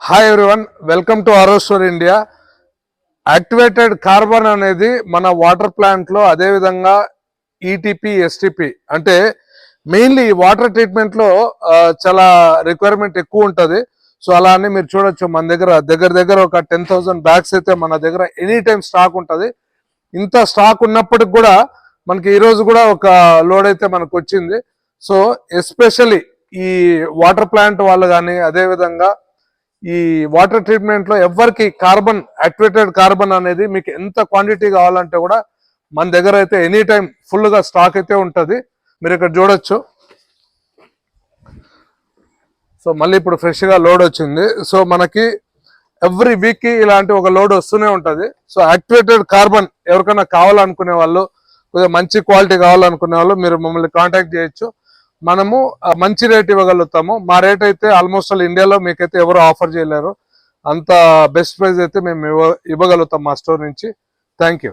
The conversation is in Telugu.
హాయ్ ఎవ్రీవన్, వెల్కమ్ టు ఆరో స్టోర్ ఇండియా. యాక్టివేటెడ్ కార్బన్ అనేది మన వాటర్ ప్లాంట్లో, అదేవిధంగా ఈటీపీ, ఎస్టీపీ అంటే మెయిన్లీ వాటర్ ట్రీట్మెంట్లో చాలా రిక్వైర్మెంట్ ఎక్కువ ఉంటుంది. సో అలా అని మీరు చూడొచ్చు, మన దగ్గర ఒక 10,000 బ్యాగ్స్ అయితే మన దగ్గర ఎనీ టైం స్టాక్ ఉంటుంది. ఇంత స్టాక్ ఉన్నప్పటికి కూడా మనకి ఈరోజు కూడా ఒక లోడ్ అయితే మనకు వచ్చింది. సో ఎస్పెషల్లీ ఈ వాటర్ ప్లాంట్ వాళ్ళు కానీ, అదేవిధంగా ఈ వాటర్ ట్రీట్మెంట్ లో ఎవరికి యాక్టివేటెడ్ కార్బన్ అనేది మీకు ఎంత క్వాంటిటీ కావాలంటే కూడా మన దగ్గర అయితే ఎనీ టైం ఫుల్ గా స్టాక్ అయితే ఉంటుంది. మీరు ఇక్కడ చూడొచ్చు. సో మళ్ళీ ఇప్పుడు ఫ్రెష్ గా లోడ్ వచ్చింది. సో మనకి ఎవ్రీ వీక్ కి ఇలాంటి ఒక లోడ్ వస్తూనే ఉంటుంది. సో యాక్టివేటెడ్ కార్బన్ ఎవరికైనా కావాలనుకునే వాళ్ళు, కొద్దిగా మంచి క్వాలిటీ కావాలనుకునే వాళ్ళు మీరు మమ్మల్ని కాంటాక్ట్ చేయొచ్చు. మనము మంచి రేట్ ఇవ్వగలుగుతాము. మా రేట్ అయితే ఆల్మోస్ట్ ఇండియాలో మీకైతే ఎవరు ఆఫర్ చేయలేరు. అంత బెస్ట్ ప్రైస్ అయితే మేము ఇవ్వగలుగుతాం మా స్టోర్ నుంచి. Thank you.